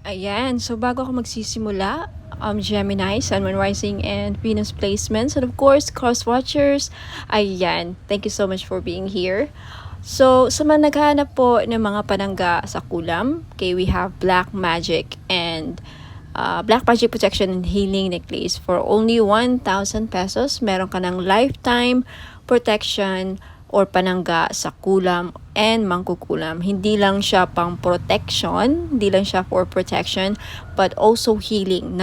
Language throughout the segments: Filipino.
Ayan, so bago ako magsisimula, Gemini, Sun, Moon, Rising, and Venus placements, and of course, cross watchers, ayan, thank you so much for being here. So, sa mga naghahanap po ng mga panangga sa kulam, okay, we have Black Magic and Black Magic Protection and Healing Necklace for only 1,000 pesos. Meron ka ng lifetime protection or panangga sa kulam and mangkukulam. Hindi lang siya pang protection, hindi lang siya for protection, but also healing.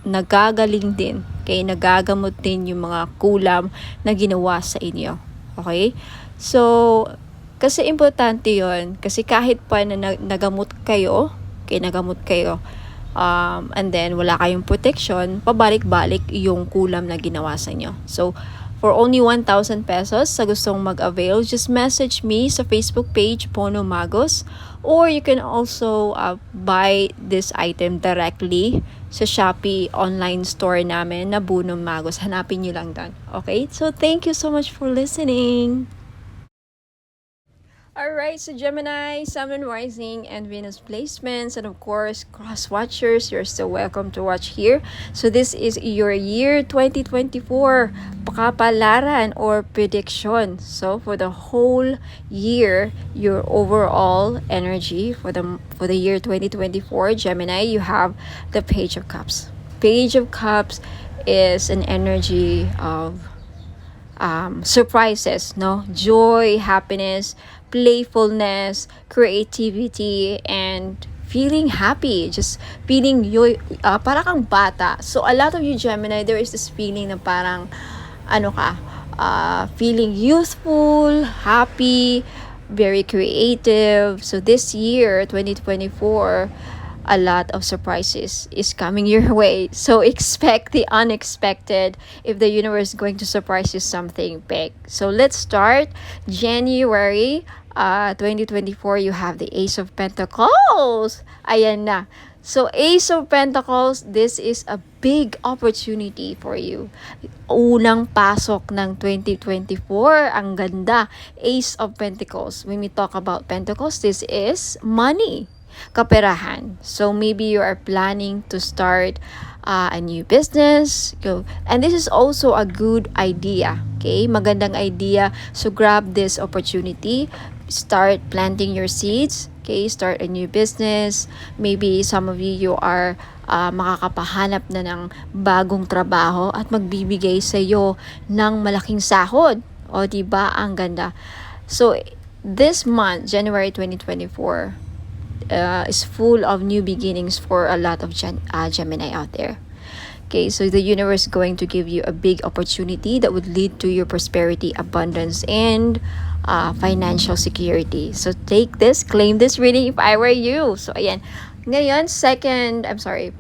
Nagagaling din. Okay? Nagagamot din yung mga kulam na ginawa sa inyo. Okay? So, kasi importante yon kasi kahit pa na nagamot kayo, okay, nagamot kayo, and then wala kayong protection, pabalik-balik yung kulam na ginawa sa inyo. So, for only 1,000 pesos, sa gustong mag-avail, just message me sa Facebook page, Pono Magos, or you can also buy this item directly sa Shopee online store namin na Pono Magos. Hanapin nyo lang doon. Okay? So, thank you so much for listening. Alright, so Gemini, Sun, Moon, Rising, and Venus placements, and of course, cross watchers, you're still welcome to watch here. So this is your year 2024 KAPALARAN or prediction. So for the whole year, your overall energy for the year 2024, Gemini, you have the Page of Cups. Page of Cups is an energy of surprises, no? Joy, happiness, playfulness, creativity, and feeling happy, just feeling para kang bata. So a lot of you Gemini, there is this feeling na parang feeling youthful, happy, very creative. So this year 2024, a lot of surprises is coming your way. So expect the unexpected if the universe is going to surprise you something big. So let's start. January 2024, you have the Ace of Pentacles. Ayan na. So Ace of Pentacles, this is a big opportunity for you. Unang pasok ng 2024, ang ganda. Ace of Pentacles. When we talk about Pentacles, this is money. Kaperahan. So maybe you are planning to start a new business. And this is also a good idea. Okay? Magandang idea. So grab this opportunity. Start planting your seeds. Okay? Start a new business. Maybe some of you are makakapahanap na ng bagong trabaho at magbibigay sa iyo ng malaking sahod. O diba? Ang ganda. So this month, January 2024, is full of new beginnings for a lot of Gemini out there. Okay, so the universe is going to give you a big opportunity that would lead to your prosperity, abundance, and financial security. So take this, claim this reading if I were you. So ayan, ngayon,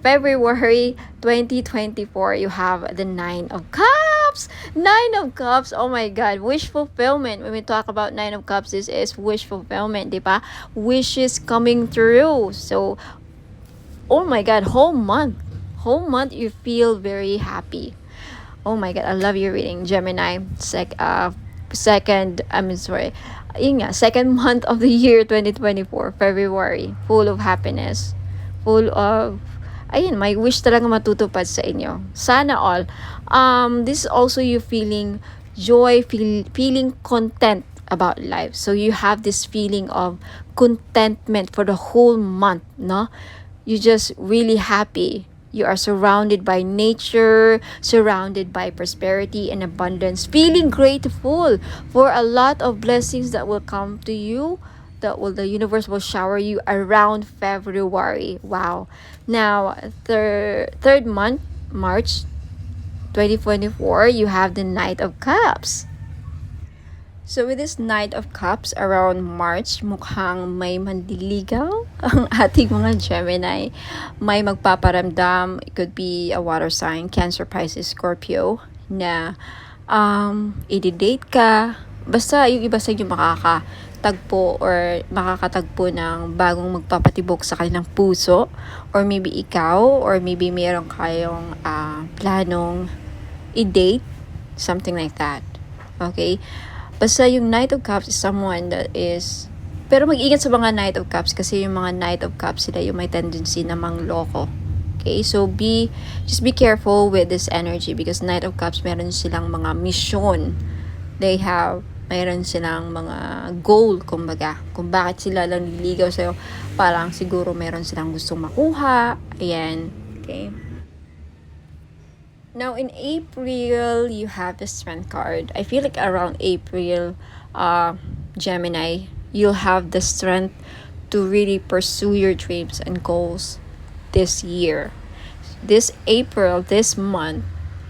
February 2024, you have the Nine of Cups. Nine of Cups, oh my God, wish fulfillment. When we talk about Nine of Cups, this is wish fulfillment, di ba? Wishes coming through. So, oh my God, whole month you feel very happy. Oh my God, I love your reading, Gemini. Second month of the year 2024, February, full of happiness, full of may wish talaga matutupad sa inyo. Sana all. This is also you feeling joy, feeling content about life. So you have this feeling of contentment for the whole month, no? You just really happy. You are surrounded by nature, surrounded by prosperity and abundance, feeling grateful for a lot of blessings that will come to you, the universe will shower you around February. Wow. Now, third month, March 2024, you have the Knight of Cups. So with this Knight of Cups around March, mukhang may mandiligaw ang ating mga Gemini. May magpaparamdam. It could be a water sign, Cancer, Pisces, Scorpio, na i-date ka. Basta yung iba sa inyo makakatagpo or makakatagpo ng bagong magpapatibok sa kanilang puso. Or maybe ikaw, or maybe meron kayong planong i-date. Something like that. Okay? Basta yung Knight of Cups is someone that is Pero mag-ingat sa mga Knight of Cups kasi yung mga Knight of Cups sila yung may tendency na mangloko. Okay, so just be careful with this energy because Knight of Cups meron silang mga mission. Mayroon silang mga goal, kumbaga. Kung bakit sila lang nililigaw sa'yo, parang siguro meron silang gustong makuha. Ayan, okay. Now, in April, you have the Strength card. I feel like around April, Gemini, you'll have the strength to really pursue your dreams and goals this year. This April, this month,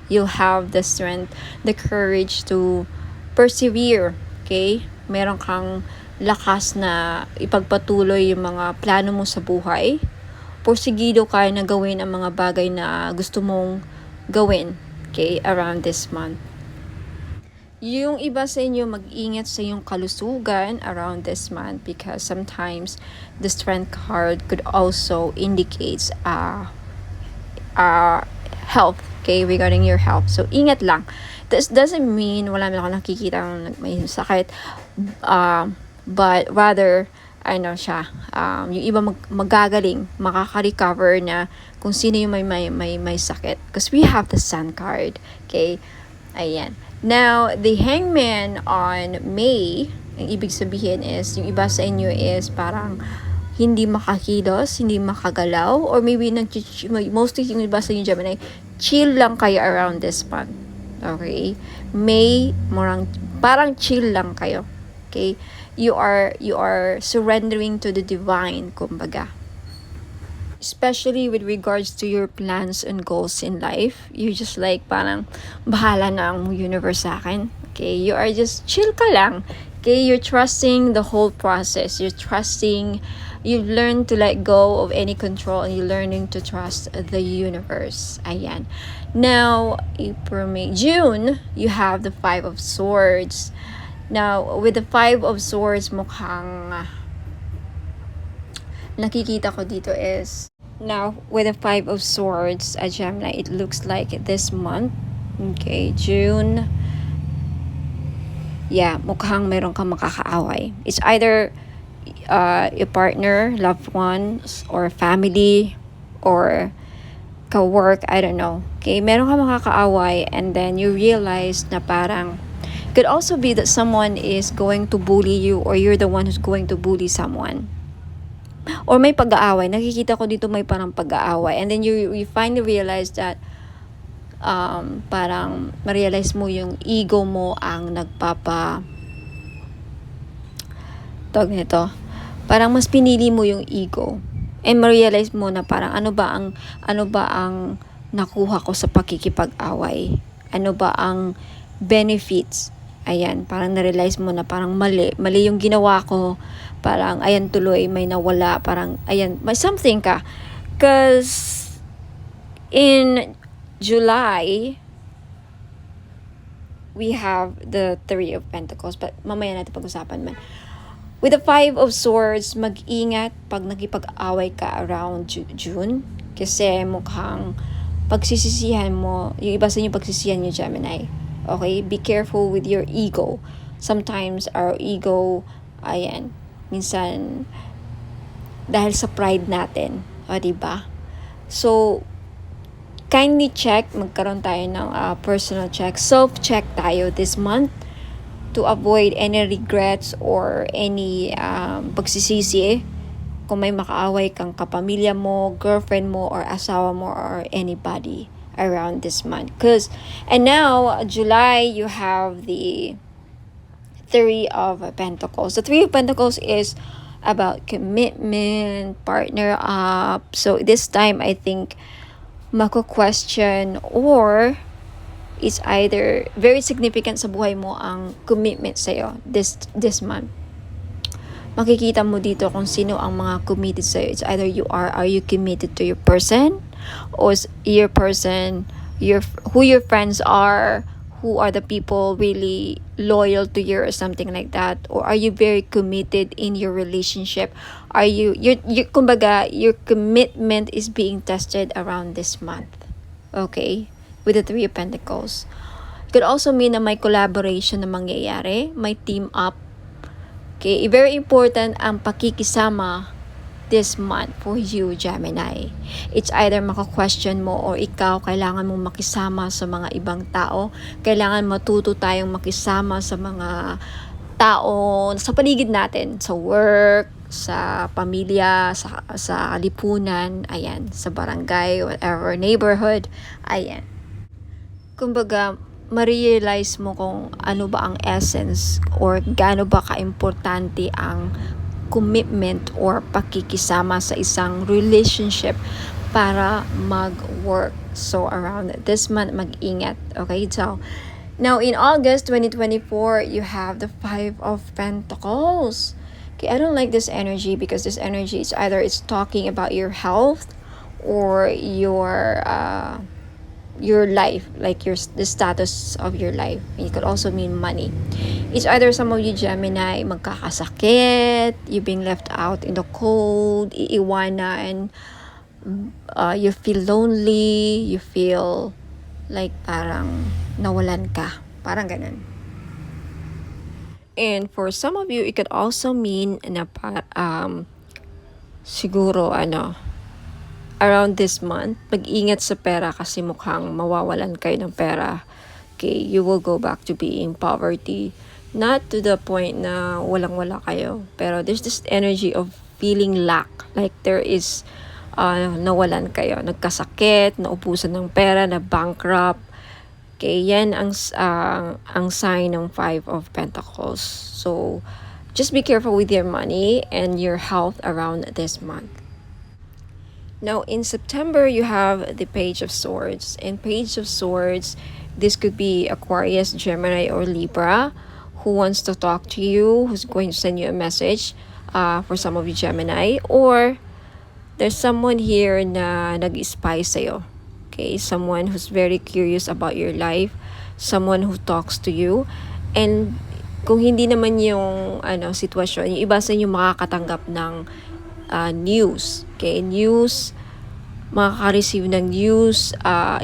you'll have the strength, the courage to persevere. Okay? Meron kang lakas na ipagpatuloy yung mga plano mo sa buhay. Porsigido ka na gawin ang mga bagay na gusto mong gawin, okay, around this month. Yung iba sa inyo, mag-ingat sa yung kalusugan around this month because sometimes the Strength card could also indicates health, okay, regarding your health. So, ingat lang. This doesn't mean wala naman ako nakikita may sakit, but rather, yung iba magagaling, makaka-recover na kung sino yung may sakit. Because we have the Sun card. Okay? Ayan. Now, the Hangman on May, ang ibig sabihin is, yung iba sa inyo is parang hindi makakilos, hindi makagalaw, or maybe mostly yung iba sa inyo, Gemini, chill lang kayo around this month. Okay? May, parang chill lang kayo. Okay? You are surrendering to the divine, kumbaga. Especially with regards to your plans and goals in life. You're just like, parang, bahala na ang universe sa akin. Okay? You are just, chill ka lang. Okay? You're trusting the whole process. You've learned to let go of any control and you're learning to trust the universe. Ayan. Now, April, May, June, you have the Five of Swords. Now, with the Five of Swords, mukhang nakikita ko dito is, now, with the Five of Swords, Gemini, it looks like this month, okay, June, yeah, mukhang meron kang makakaaway. It's either a partner, loved ones, or family, or ka-work, I don't know. Okay, meron kang makakaaway and then you realize na parang could also be that someone is going to bully you or you're the one who's going to bully someone. Or may pag-aaway. Nakikita ko dito may parang pag-aaway. And then you finally realize that parang ma-realize mo yung ego mo ang tawag nito. Parang mas pinili mo yung ego. And ma-realize mo na parang ano ba ang nakuha ko sa pakikipag-away? Ano ba ang benefits? Ayan, parang na-realize mo na parang mali yung ginawa ko. Parang, ayan tuloy, may nawala. Parang, ayan, may something ka. Because, in July, we have the Three of Pentacles. But, mamaya natin pag-usapan man. With the Five of Swords, mag-ingat pag nakipag-away ka around June. Kasi mukhang pagsisisihan mo, yung iba sa inyo pagsisisihan nyo, Gemini. Okay, be careful with your ego. Sometimes our ego, ayan, minsan dahil sa pride natin, o diba? So, kindly check, magkaroon tayo ng personal check, self-check tayo this month to avoid any regrets or any pagsisisi kung may makaaway kang kapamilya mo, girlfriend mo, or asawa mo, or anybody around this month. And now, July, you have the Three of Pentacles. The Three of Pentacles is about commitment, partner up. So, this time, I think, mako-question or it's either very significant sa buhay mo ang commitment sa'yo this month. Makikita mo dito kung sino ang mga committed sa'yo. It's either are you committed to your person? Or your person, who your friends are, who are the people really loyal to you or something like that, or are you very committed in your relationship? Are you kumbaga your commitment is being tested around this month, okay, with the Three of Pentacles. It could also mean na may collaboration na mangyayari, may team up, Okay, very important ang pakikisama this month for you, Gemini. It's either maka-question mo or ikaw kailangan mong makisama sa mga ibang tao. Kailangan matuto tayong makisama sa mga tao sa paligid natin, sa work, sa pamilya, sa lipunan, ayan, sa barangay, whatever, neighborhood, ayan. Kumbaga, ma-realize mo kung ano ba ang essence or gaano ba kaimportante ang commitment or pakikisama sa isang relationship para mag-work. So, around this month, mag-ingat. Okay? So, now in August 2024, you have the Five of Pentacles. Okay, I don't like this energy because this energy is either it's talking about your health or your life, like the status of your life. It could also mean money. It's either some of you Gemini magkakasakit, you being left out in the cold, iiwanan, you feel lonely, you feel like parang nawalan ka, parang ganun. And for some of you, it could also mean na siguro around this month, mag-ingat sa pera kasi mukhang mawawalan kayo ng pera. Okay, you will go back to being poverty. Not to the point na walang-wala kayo. Pero there's this energy of feeling lack. Like there is, nawalan kayo. Nagkasakit, naubusan ng pera, na bankrupt. Okay, yan ang sign ng Five of Pentacles. So, just be careful with your money and your health around this month. Now, in September, you have the Page of Swords. And Page of Swords, this could be Aquarius, Gemini, or Libra who wants to talk to you, who's going to send you a message for some of you Gemini. Or there's someone here na nag-spy sa'yo. Okay, someone who's very curious about your life, someone who talks to you. And kung hindi naman yung sitwasyon, yung iba sa inyo makakatanggap ng news. Okay, news, makaka-receive ng news,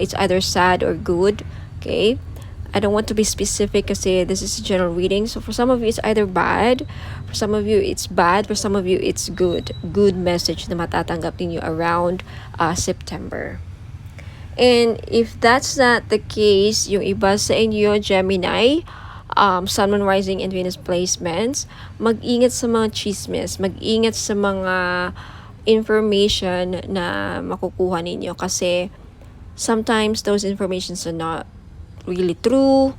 it's either sad or good. Okay, I don't want to be specific kasi this is a general reading. So for some of you, it's either bad. For some of you, it's bad. For some of you, it's good. Good message na matatanggap ninyo around September. And if that's not the case, yung iba sa inyo, Gemini, Sun, Moon, Rising, and Venus placements, mag-ingat sa mga chismes, mag-ingat sa mga information na makukuha ninyo kasi sometimes those informations are not really true.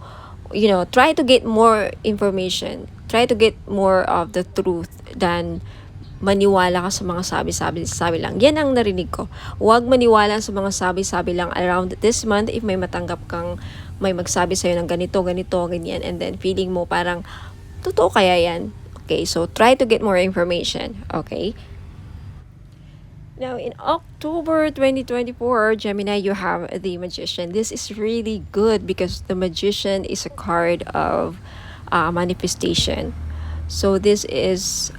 Try to get more information. Try to get more of the truth than maniwala ka sa mga sabi lang. Yan ang narinig ko. Huwag maniwala sa mga sabi lang around this month if may matanggap kang may magsabi sa'yo ng ganito, ganyan, and then feeling mo parang, totoo kaya yan? Okay, so try to get more information, okay? Now, in October 2024, Gemini, you have the Magician. This is really good because the Magician is a card of manifestation. So this is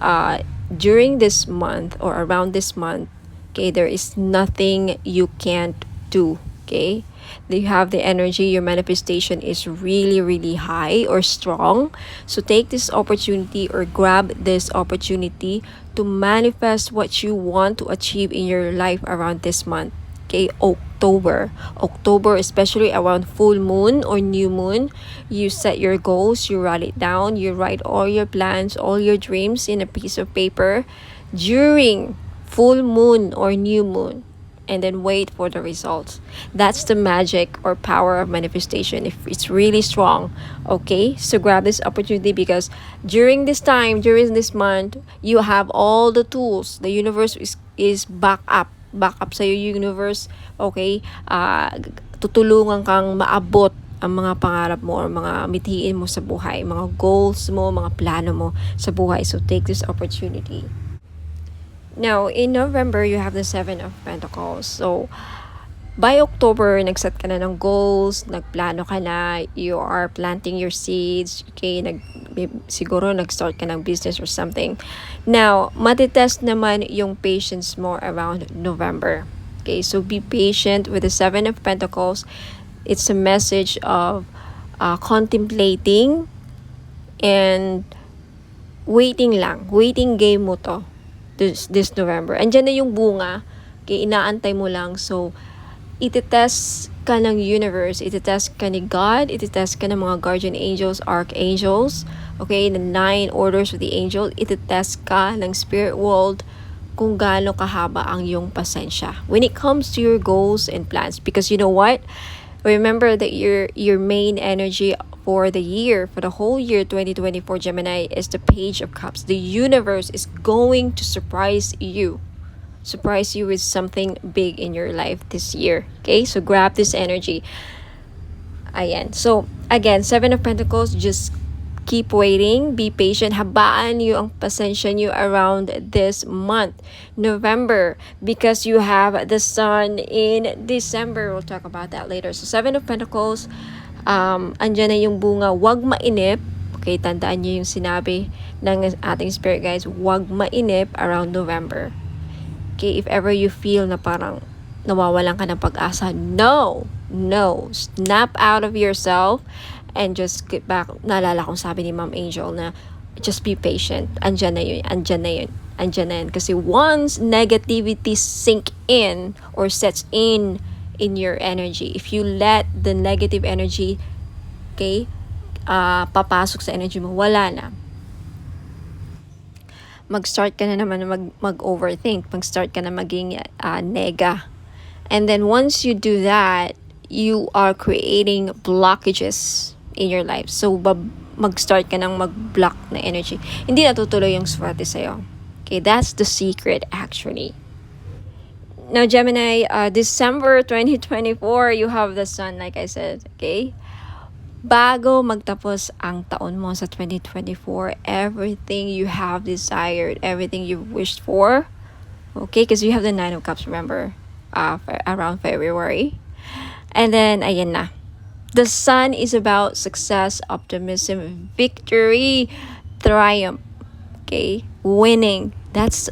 during this month or around this month, okay, there is nothing you can't do, okay? You have the energy, your manifestation is really, really high or strong. So take this opportunity or grab this opportunity to manifest what you want to achieve in your life around this month. Okay, October, especially around full moon or new moon, you set your goals, you write it down, you write all your plans, all your dreams in a piece of paper during full moon or new moon, and then wait for the results. That's the magic or power of manifestation if it's really strong. Okay, so grab this opportunity because during this time, during this month, you have all the tools. The universe is back up sa'yo, universe. Okay, tutulungan kang maabot ang mga pangarap mo or mga mithiin mo sa buhay, mga goals mo, mga plano mo sa buhay. So take this opportunity. Now, in November, you have the Seven of Pentacles. So, by October, nag-set ka na ng goals, nagplano ka na, you are planting your seeds, okay, siguro nag-start ka ng business or something. Now, matitest naman yung patience mo around November. Okay, so be patient with the Seven of Pentacles. It's a message of contemplating and waiting lang. Waiting game mo to. This November. Andyan na yung bunga. Okay, inaantay mo lang. So, itetest ka ng universe, itetest ka ni God, itetest ka ng mga guardian angels, archangels, okay, the 9 orders of the angel, itetest ka ng spirit world kung gaano kahaba ang iyong pasensya when it comes to your goals and plans. Because you know what? Remember that your main energy for the year, for the whole year 2024 Gemini, is the Page of Cups. The universe is going to surprise you with something big in your life this year. Okay, so grab this energy. Ayan. So, again, Seven of Pentacles, just keep waiting, be patient, habaan nyo ang pasensya nyo around this month, November, because you have the Sun in December. We'll talk about that later. So, Seven of Pentacles, andyan na yung bunga, wag mainip. Okay, tandaan nyo yung sinabi ng ating spirit guides, wag mainip around November. Okay, if ever you feel na parang nawawalan ka ng pag-asa, no, snap out of yourself and just get back. Naalala kong sabi ni Ma'am Angel na just be patient. Andyan na yun. Kasi once negativity sink in or sets in your energy, if you let the negative energy, okay, papasok sa energy mo, wala na. Mag-start ka na naman mag-overthink. Mag-start ka na maging nega. And then once you do that, you are creating blockages in your life. So, mag-start ka ng mag-block na energy. Hindi natutuloy yung swerte sa'yo. Okay, that's the secret actually. Now, Gemini, December 2024, you have the Sun, like I said, okay? Bago magtapos ang taon mo sa 2024, everything you have desired, everything you wished for, okay, because you have the 9 of Cups, remember, around February. And then, ayan na. The Sun is about success, optimism, victory, triumph, okay, winning. That's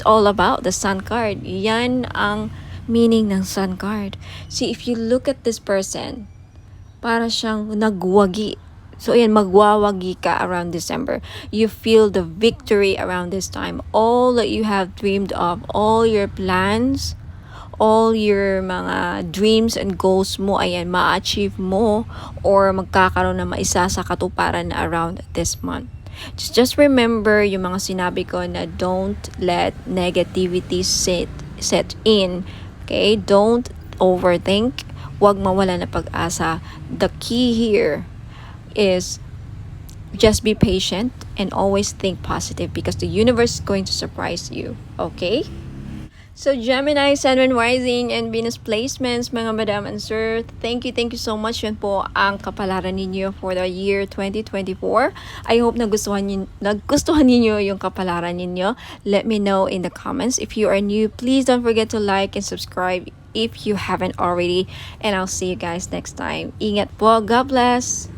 all about the Sun card. Yan ang meaning ng Sun card. See, if you look at this person, para siyang nagwagi. So, ayan, magwawagi ka around December. You feel the victory around this time. All that you have dreamed of, all your plans, all your mga dreams and goals mo, ayan, ma-achieve mo or magkakaroon na maisa sa katuparan na around this month. Just remember yung mga sinabi ko na don't let negativity set in. Okay? Don't overthink. Huwag mawala na pag-asa. The key here is just be patient and always think positive because the universe is going to surprise you. Okay? So, Gemini, Sun, Moon, Rising, and Venus placements, mga madam and sir, thank you so much. Yun po ang kapalaran ninyo for the year 2024. I hope nagustuhan ninyo yung kapalaran ninyo. Let me know in the comments. If you are new, please don't forget to like and subscribe if you haven't already. And I'll see you guys next time. Ingat po. God bless.